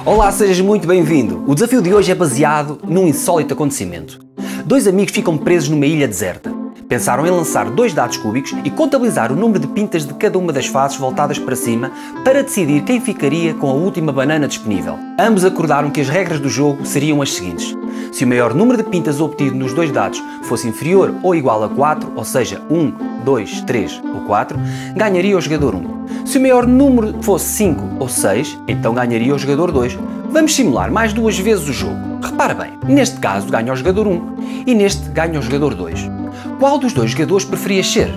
Olá, sejas muito bem-vindo! O desafio de hoje é baseado num insólito acontecimento. Dois amigos ficam presos numa ilha deserta. Pensaram em lançar dois dados cúbicos e contabilizar o número de pintas de cada uma das faces voltadas para cima para decidir quem ficaria com a última banana disponível. Ambos acordaram que as regras do jogo seriam as seguintes. Se o maior número de pintas obtido nos dois dados fosse inferior ou igual a 4, ou seja, 1, 2, 3 ou 4, ganharia o jogador 1. Se o maior número fosse 5 ou 6, então ganharia o jogador 2. Vamos simular mais duas vezes o jogo. Repara bem, neste caso ganha o jogador 1 e neste ganha o jogador 2. Qual dos dois jogadores preferias ser?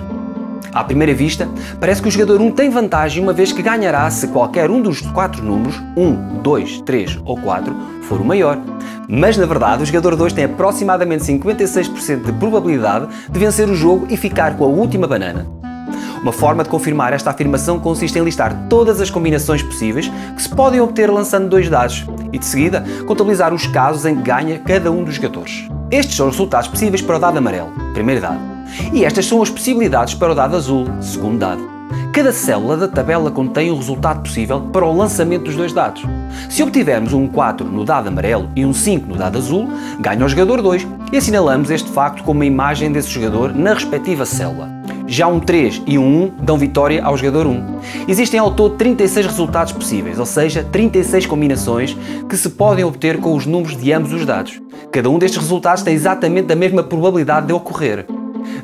À primeira vista, parece que o jogador 1 tem vantagem uma vez que ganhará se qualquer um dos 4 números, 1, 2, 3 ou 4, for o maior. Mas na verdade o jogador 2 tem aproximadamente 56% de probabilidade de vencer o jogo e ficar com a última banana. Uma forma de confirmar esta afirmação consiste em listar todas as combinações possíveis que se podem obter lançando dois dados e, de seguida, contabilizar os casos em que ganha cada um dos jogadores. Estes são os resultados possíveis para o dado amarelo, primeiro dado, e estas são as possibilidades para o dado azul, segundo dado. Cada célula da tabela contém um resultado possível para o lançamento dos dois dados. Se obtivermos um 4 no dado amarelo e um 5 no dado azul, ganha o jogador 2 e assinalamos este facto com uma imagem desse jogador na respectiva célula. Já um 3 e um 1 dão vitória ao jogador 1. Existem ao todo 36 resultados possíveis, ou seja, 36 combinações que se podem obter com os números de ambos os dados. Cada um destes resultados tem exatamente a mesma probabilidade de ocorrer.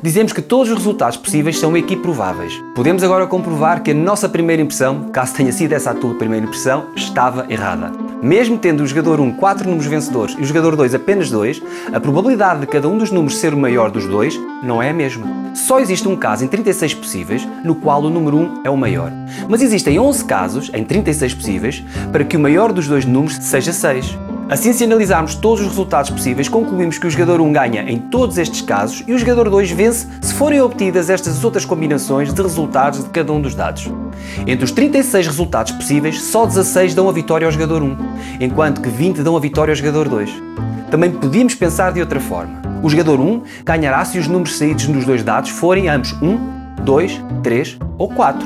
Dizemos que todos os resultados possíveis são equiprováveis. Podemos agora comprovar que a nossa primeira impressão, caso tenha sido essa a tua primeira impressão, estava errada. Mesmo tendo o jogador 1 4 números vencedores e o jogador 2 apenas 2, a probabilidade de cada um dos números ser o maior dos dois não é a mesma. Só existe um caso em 36 possíveis no qual o número 1 é o maior. Mas existem 11 casos em 36 possíveis para que o maior dos dois números seja 6. Assim, se analisarmos todos os resultados possíveis, concluímos que o jogador 1 ganha em todos estes casos e o jogador 2 vence se forem obtidas estas outras combinações de resultados de cada um dos dados. Entre os 36 resultados possíveis, só 16 dão a vitória ao jogador 1, enquanto que 20 dão a vitória ao jogador 2. Também podíamos pensar de outra forma. O jogador 1 ganhará se os números saídos nos dois dados forem ambos 1, 2, 3 ou 4.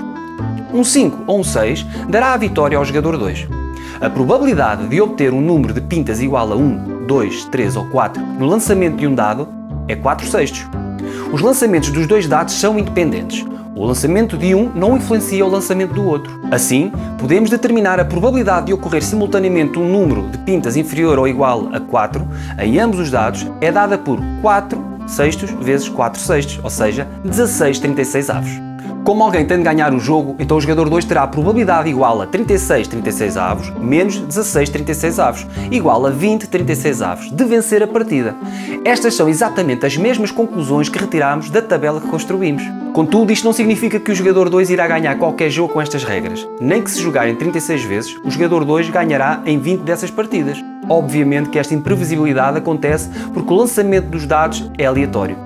Um 5 ou um 6 dará a vitória ao jogador 2. A probabilidade de obter um número de pintas igual a 1, 2, 3 ou 4 no lançamento de um dado é 4/6. Os lançamentos dos dois dados são independentes. O lançamento de um não influencia o lançamento do outro. Assim, podemos determinar a probabilidade de ocorrer simultaneamente um número de pintas inferior ou igual a 4 em ambos os dados é dada por 4/6 vezes 4/6, ou seja, 16/36. Como alguém tem de ganhar o jogo, então o jogador 2 terá a probabilidade igual a 36/36 menos 16/36 igual a 20/36 de vencer a partida. Estas são exatamente as mesmas conclusões que retiramos da tabela que construímos. Contudo, isto não significa que o jogador 2 irá ganhar qualquer jogo com estas regras. Nem que se jogarem 36 vezes, o jogador 2 ganhará em 20 dessas partidas. Obviamente que esta imprevisibilidade acontece porque o lançamento dos dados é aleatório.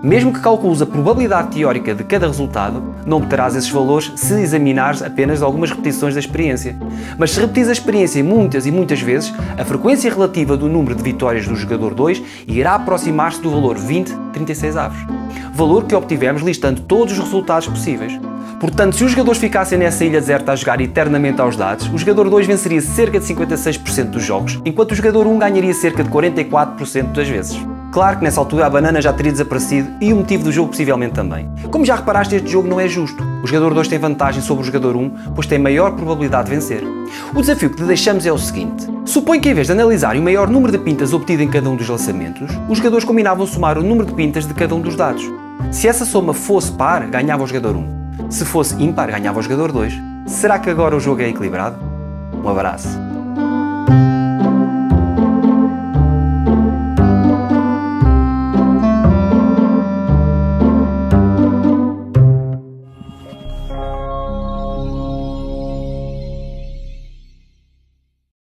Mesmo que calcules a probabilidade teórica de cada resultado, não obterás esses valores se examinares apenas algumas repetições da experiência. Mas se repetires a experiência muitas e muitas vezes, a frequência relativa do número de vitórias do jogador 2 irá aproximar-se do valor 20/36, valor que obtivemos listando todos os resultados possíveis. Portanto, se os jogadores ficassem nessa ilha deserta a jogar eternamente aos dados, o jogador 2 venceria cerca de 56% dos jogos, enquanto o jogador 1 ganharia cerca de 44% das vezes. Claro que nessa altura a banana já teria desaparecido e o motivo do jogo possivelmente também. Como já reparaste, este jogo não é justo. O jogador 2 tem vantagem sobre o jogador 1, pois tem maior probabilidade de vencer. O desafio que te deixamos é o seguinte. Supõe que em vez de analisarem o maior número de pintas obtido em cada um dos lançamentos, os jogadores combinavam somar o número de pintas de cada um dos dados. Se essa soma fosse par, ganhava o jogador 1. Se fosse ímpar, ganhava o jogador 2. Será que agora o jogo é equilibrado? Um abraço.